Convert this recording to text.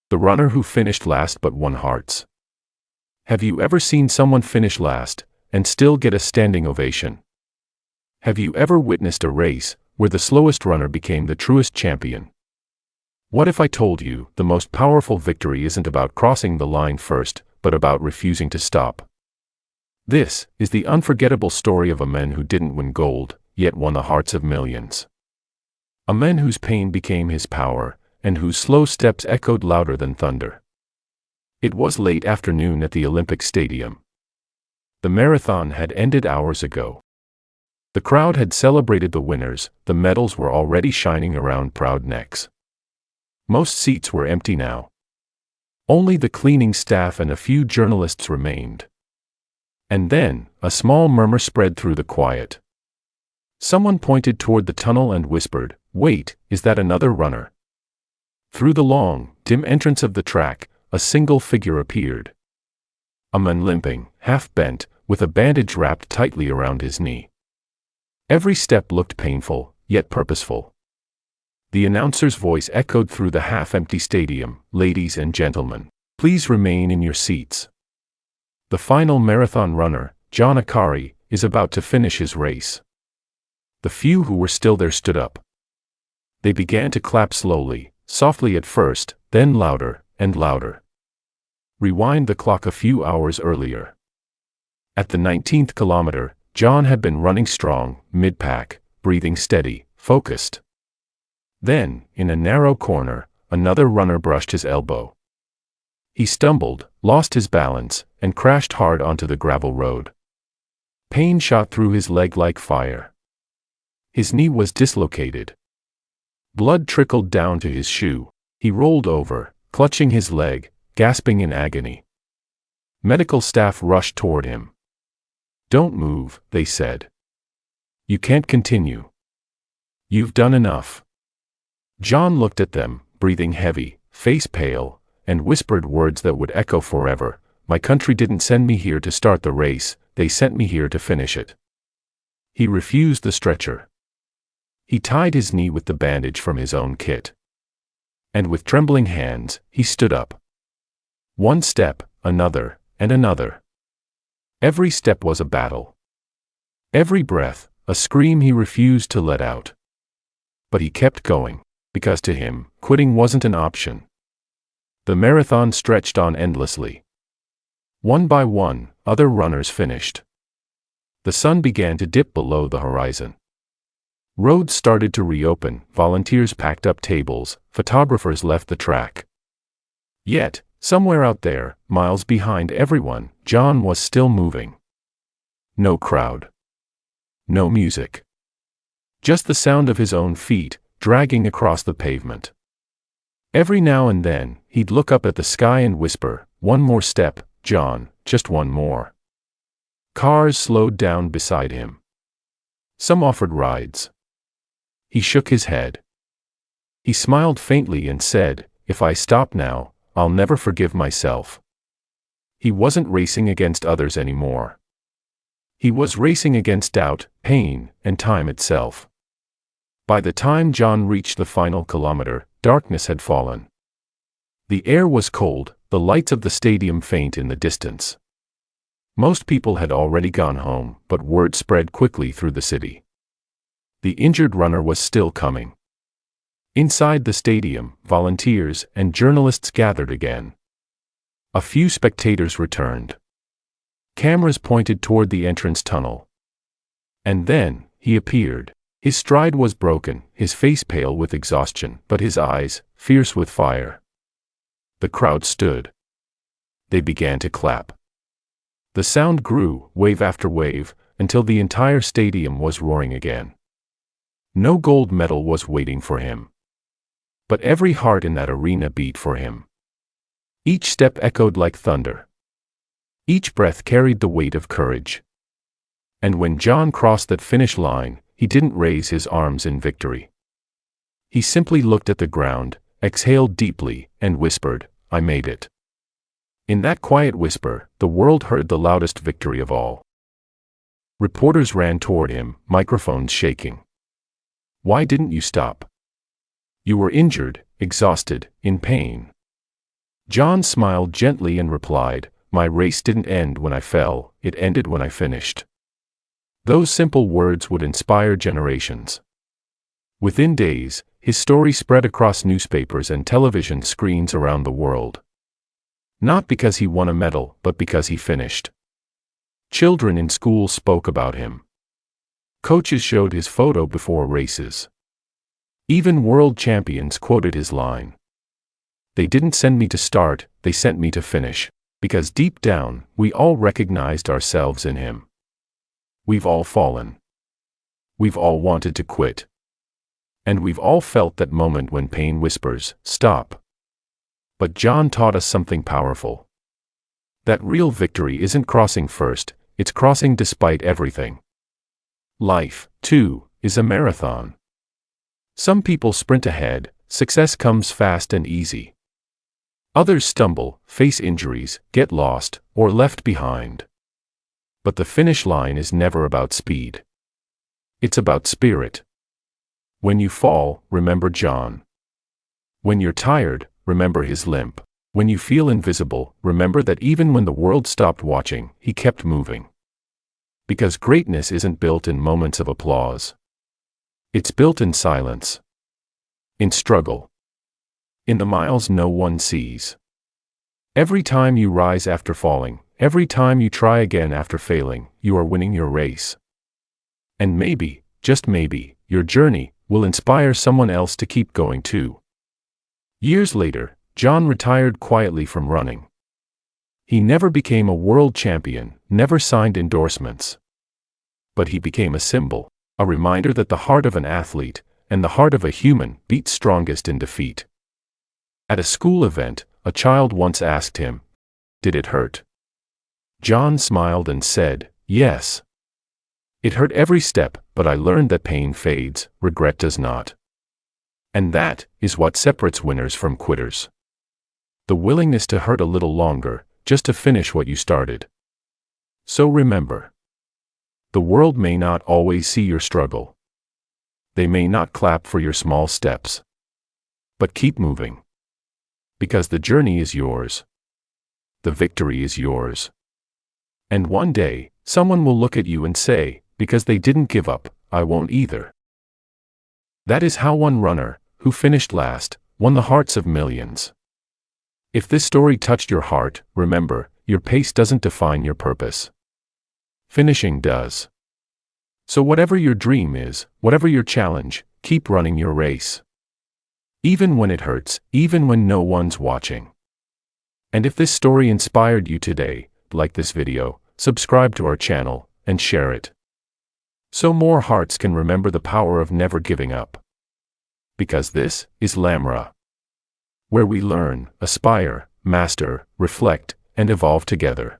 The runner who finished last but won hearts. Have you ever seen someone finish last and still get a standing ovation? Have you ever witnessed a race where the slowest runner became the truest champion? What if I told you the most powerful victory isn't about crossing the line first, but about refusing to stop? This is the unforgettable story of a man who didn't win gold, yet won the hearts of millions. A man whose pain became his power, and whose slow steps echoed louder than thunder. It was late afternoon at the Olympic Stadium. The marathon had ended hours ago. The crowd had celebrated the winners, the medals were already shining around proud necks. Most seats were empty now. Only the cleaning staff and a few journalists remained. And then, a small murmur spread through the quiet. Someone pointed toward the tunnel and whispered, "Wait, is that another runner?" Through the long, dim entrance of the track, a single figure appeared. A man limping, half-bent, with a bandage wrapped tightly around his knee. Every step looked painful, yet purposeful. The announcer's voice echoed through the half-empty stadium, "Ladies and gentlemen, please remain in your seats. The final marathon runner, John Akari, is about to finish his race." The few who were still there stood up. They began to clap slowly, softly at first, then louder and louder. Rewind the clock a few hours earlier. At the 19th kilometer, John had been running strong, mid-pack, breathing steady, focused. Then, in a narrow corner, another runner brushed his elbow. He stumbled, lost his balance, and crashed hard onto the gravel road. Pain shot through his leg like fire. His knee was dislocated. Blood trickled down to his shoe. He rolled over, clutching his leg, gasping in agony. Medical staff rushed toward him. "Don't move," they said. "You can't continue. You've done enough." John looked at them, breathing heavy, face pale, and whispered words that would echo forever. "My country didn't send me here to start the race, they sent me here to finish it." He refused the stretcher. He tied his knee with the bandage from his own kit. And with trembling hands, he stood up. One step, another, and another. Every step was a battle. Every breath, a scream he refused to let out. But he kept going, because to him, quitting wasn't an option. The marathon stretched on endlessly. One by one, other runners finished. The sun began to dip below the horizon. Roads started to reopen, volunteers packed up tables, photographers left the track. Yet, somewhere out there, miles behind everyone, John was still moving. No crowd. No music. Just the sound of his own feet, dragging across the pavement. Every now and then, he'd look up at the sky and whisper, "One more step, John, just one more." Cars slowed down beside him. Some offered rides. He shook his head. He smiled faintly and said, "If I stop now, I'll never forgive myself." He wasn't racing against others anymore. He was racing against doubt, pain, and time itself. By the time John reached the final kilometer, darkness had fallen. The air was cold, the lights of the stadium faint in the distance. Most people had already gone home, but word spread quickly through the city. The injured runner was still coming. Inside the stadium, volunteers and journalists gathered again. A few spectators returned. Cameras pointed toward the entrance tunnel. And then, he appeared. His stride was broken, his face pale with exhaustion, but his eyes, fierce with fire. The crowd stood. They began to clap. The sound grew, wave after wave, until the entire stadium was roaring again. No gold medal was waiting for him. But every heart in that arena beat for him. Each step echoed like thunder. Each breath carried the weight of courage. And when John crossed that finish line, he didn't raise his arms in victory. He simply looked at the ground, exhaled deeply, and whispered, "I made it." In that quiet whisper, the world heard the loudest victory of all. Reporters ran toward him, microphones shaking. "Why didn't you stop? You were injured, exhausted, in pain." John smiled gently and replied, "My race didn't end when I fell, it ended when I finished." Those simple words would inspire generations. Within days, his story spread across newspapers and television screens around the world. Not because he won a medal, but because he finished. Children in school spoke about him. Coaches showed his photo before races. Even world champions quoted his line. "They didn't send me to start, they sent me to finish," because deep down, we all recognized ourselves in him. We've all fallen. We've all wanted to quit. And we've all felt that moment when pain whispers, "Stop." But John taught us something powerful. That real victory isn't crossing first, it's crossing despite everything. Life, too, is a marathon. Some people sprint ahead, success comes fast and easy. Others stumble, face injuries, get lost, or left behind. But the finish line is never about speed. It's about spirit. When you fall, remember John. When you're tired, remember his limp. When you feel invisible, remember that even when the world stopped watching, he kept moving. Because greatness isn't built in moments of applause. It's built in silence. In struggle. In the miles no one sees. Every time you rise after falling, every time you try again after failing, you are winning your race. And maybe, just maybe, your journey will inspire someone else to keep going too. Years later, John retired quietly from running. He never became a world champion, never signed endorsements. But he became a symbol, a reminder that the heart of an athlete, and the heart of a human, beats strongest in defeat. At a school event, a child once asked him, "Did it hurt?" John smiled and said, "Yes. It hurt every step, but I learned that pain fades, regret does not." And that is what separates winners from quitters. The willingness to hurt a little longer, just to finish what you started. So remember, the world may not always see your struggle. They may not clap for your small steps. But keep moving. Because the journey is yours. The victory is yours. And one day, someone will look at you and say, "Because they didn't give up, I won't either." That is how one runner, who finished last, won the hearts of millions. If this story touched your heart, remember, your pace doesn't define your purpose. Finishing does. So whatever your dream is, whatever your challenge, keep running your race. Even when it hurts, even when no one's watching. And if this story inspired you today, like this video, subscribe to our channel, and share it. So more hearts can remember the power of never giving up. Because this is Lamra, where we learn, aspire, master, reflect, and evolve together.